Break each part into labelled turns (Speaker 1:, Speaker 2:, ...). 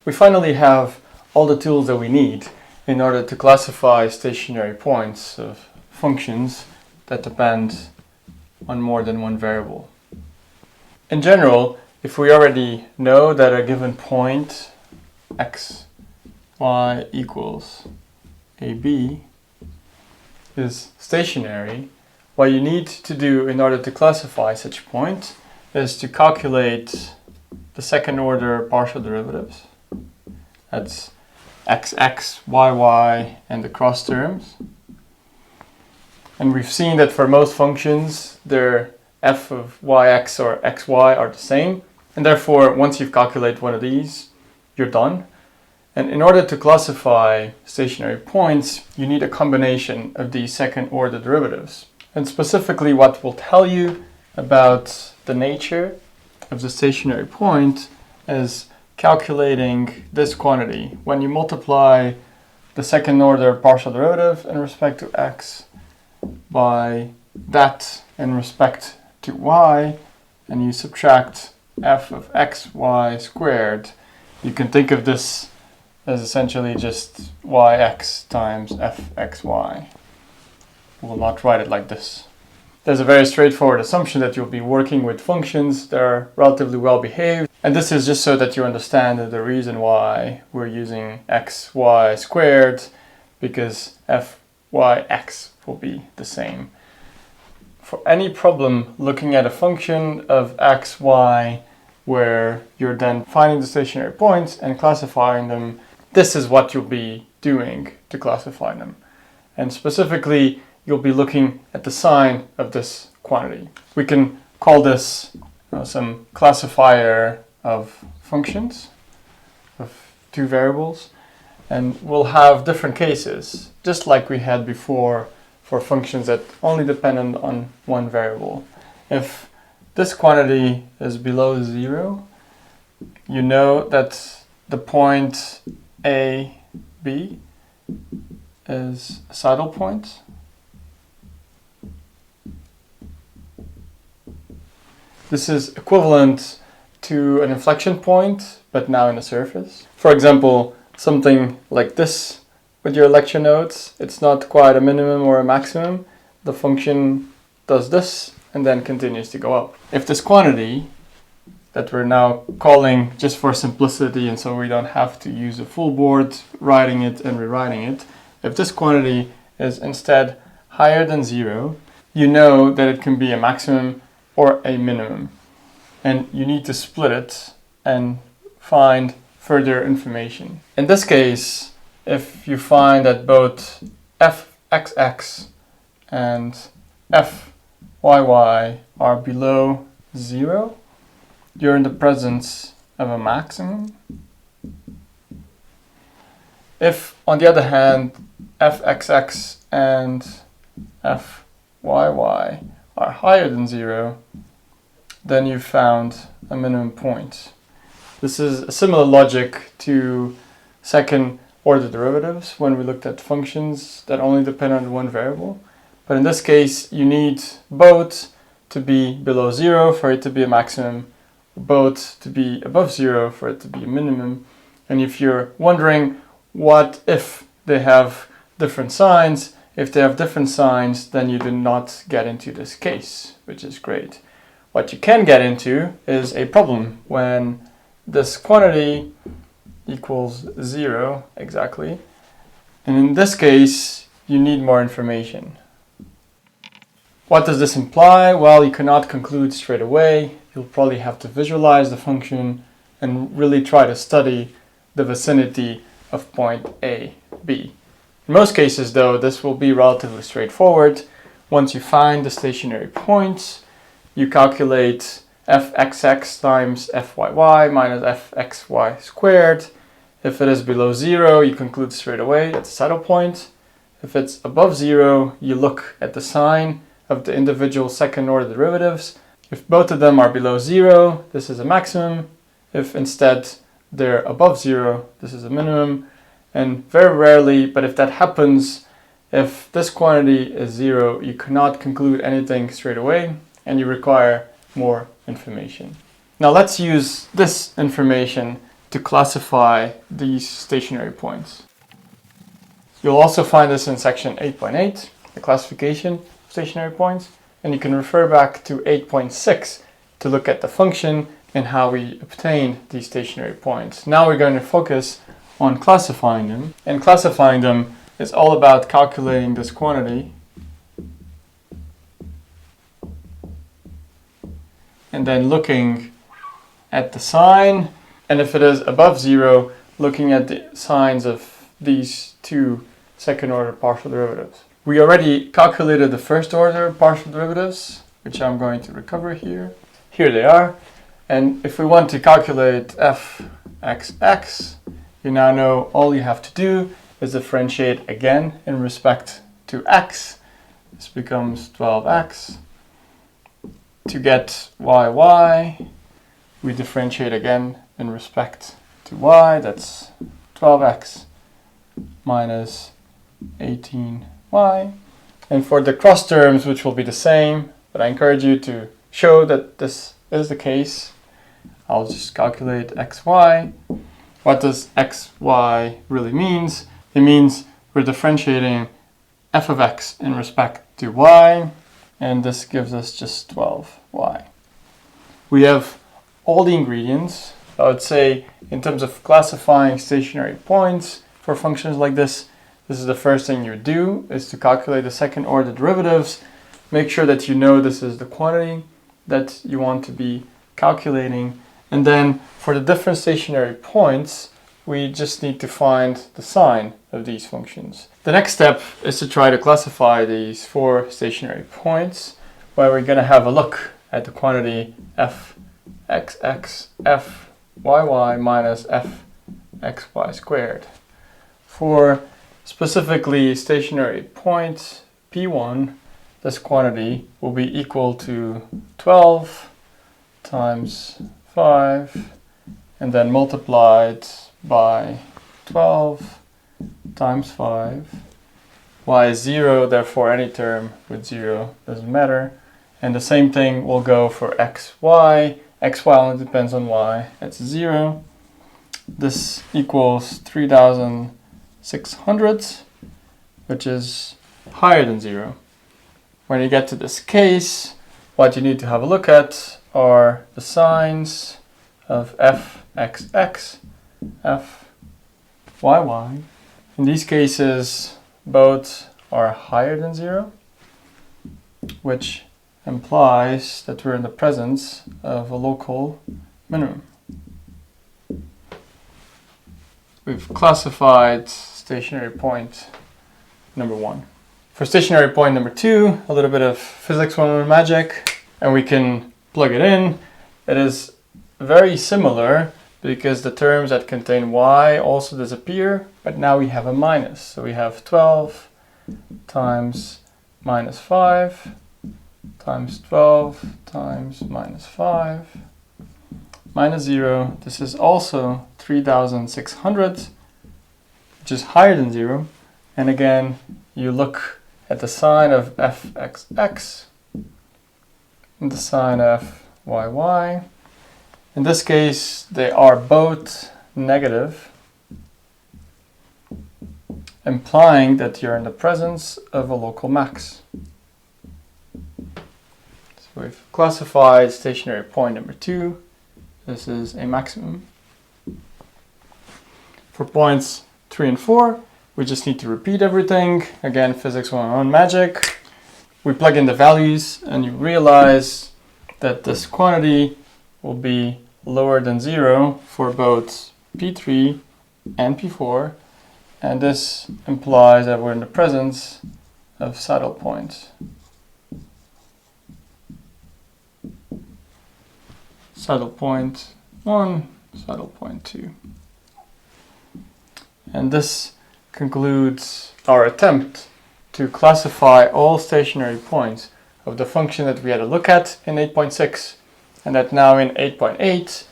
Speaker 1: We finally have all the tools that we need in order to classify stationary points of functions that depend on more than one variable. In general, if we already know that a given point x, y equals ab is stationary, what you need to do in order to classify such a point is to calculate the second order partial derivatives. That's xx, yy, and the cross terms. And we've seen that for most functions, their f of yx or xy are the same. And therefore, once you've calculated one of these, you're done. And in order to classify stationary points, you need a combination of these second order derivatives. And specifically, what will tell you about the nature of the stationary point is calculating this quantity. When you multiply the second order partial derivative in respect to x by that in respect to y, and you subtract f of xy squared, you can think of this as essentially just yx times fxy. We'll not write it like this. There's a very straightforward assumption that you'll be working with functions that are relatively well behaved, and this is just so that you understand the reason why we're using xy squared, because fyx will be the same. For any problem looking at a function of x, y, where you're then finding the stationary points and classifying them, this is what you'll be doing to classify them. And specifically, you'll be looking at the sign of this quantity. We can call this some classifier of functions, of two variables, and we'll have different cases, just like we had before for functions that only depend on one variable. If this quantity is below 0, you know that the point A, B is a saddle point. This is equivalent to an inflection point, but now in a surface. For example, something like this with your lecture notes, it's not quite a minimum or a maximum. The function does this and then continues to go up. If this quantity that we're now calling just for simplicity and so we don't have to use a full board writing it and rewriting it, if this quantity is instead higher than 0, you know that it can be a maximum or a minimum. And you need to split it and find further information. In this case, if you find that both fxx and fyy are below 0, you're in the presence of a maximum. If, on the other hand, fxx and fyy are higher than 0, then you've found a minimum point. This is a similar logic to second order derivatives when we looked at functions that only depend on one variable. But in this case, you need both to be below 0 for it to be a maximum, both to be above 0 for it to be a minimum. And if you're wondering what if they have different signs, if they have different signs, then you do not get into this case, which is great. What you can get into is a problem when this quantity equals 0 exactly. And in this case, you need more information. What does this imply? Well, you cannot conclude straight away. You'll probably have to visualize the function and really try to study the vicinity of point A, B. In most cases, though, this will be relatively straightforward. Once you find the stationary points, you calculate fxx times fyy minus fxy squared. If it is below 0, you conclude straight away that's a saddle point. If it's above 0, you look at the sign of the individual second order derivatives. If both of them are below 0, this is a maximum. If instead they're above 0, this is a minimum. And very rarely, but if that happens, if this quantity is 0, you cannot conclude anything straight away and you require more information. Now let's use this information to classify these stationary points. You'll also find this in section 8.8, the classification of stationary points, and you can refer back to 8.6 to look at the function and how we obtain these stationary points. Now we're going to focus on classifying them, and classifying them is all about calculating this quantity and then looking at the sign, and if it is above 0, looking at the signs of these two second order partial derivatives. We already calculated the first order partial derivatives, which I'm going to recover here. Here they are. And if we want to calculate f(x)(x), you now know all you have to do is differentiate again in respect to x. This becomes 12x. To get y, we differentiate again in respect to y. That's 12x minus 18y. And for the cross terms, which will be the same, but I encourage you to show that this is the case, I'll just calculate xy. What does xy really means? It means we're differentiating f of x in respect to y, and this gives us just 12y. We have all the ingredients. I would say in terms of classifying stationary points for functions like this is the first thing you do, is to calculate the second order derivatives. Make sure that you know this is the quantity that you want to be calculating. And then for the different stationary points, we just need to find the sign of these functions. The next step is to try to classify these 4 stationary points, where we're going to have a look at the quantity f(x)(x), f(y)(y) minus f(xy) squared. For specifically stationary point P1, this quantity will be equal to 12 times 5 and then multiplied by 12 times 5. Y is 0, therefore any term with 0 doesn't matter. And the same thing will go for xy. Xy only depends on y, that's 0. This equals 3,600, which is higher than 0. When you get to this case, what you need to have a look at are the signs of f(x)(x), f(y)(y). In these cases, both are higher than 0, which implies that we're in the presence of a local minimum. We've classified stationary point number 1. For stationary point number 2, a little bit of physics 101 magic, and we can plug it in. It is very similar because the terms that contain y also disappear, but now we have a minus. So we have 12 times minus 5 times 12 times minus 5 minus 0. This is also 3,600, which is higher than 0. And again, you look at the sign of f(x)(x) and the sign of y. In this case, they are both negative, implying that you're in the presence of a local max. So we've classified stationary point number 2. This is a maximum. For points 3 and 4, we just need to repeat everything. Again, physics 101 magic. We plug in the values and you realize that this quantity will be lower than 0 for both P3 and P4, and this implies that we're in the presence of saddle points. Saddle point 1, saddle point 2. And this concludes our attempt to classify all stationary points of the function that we had a look at in 8.6 and that now in 8.8,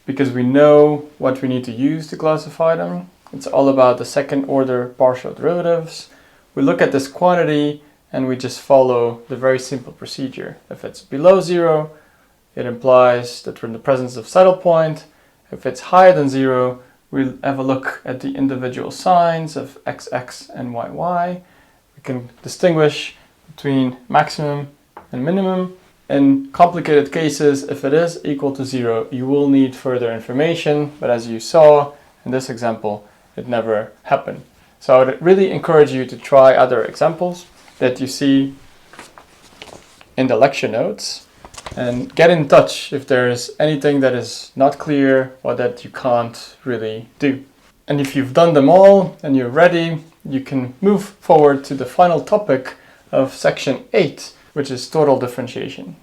Speaker 1: because we know what we need to use to classify them. It's all about the second order partial derivatives. We look at this quantity and we just follow the very simple procedure. If it's below 0, it implies that we're in the presence of saddle point. If it's higher than 0, we'll have a look at the individual signs of xx and yy. We can distinguish between maximum and minimum. In complicated cases, if it is equal to 0, you will need further information, but as you saw in this example, it never happened. So I would really encourage you to try other examples that you see in the lecture notes, and get in touch if there's anything that is not clear or that you can't really do. And if you've done them all and you're ready, you can move forward to the final topic of section 8, which is total differentiation.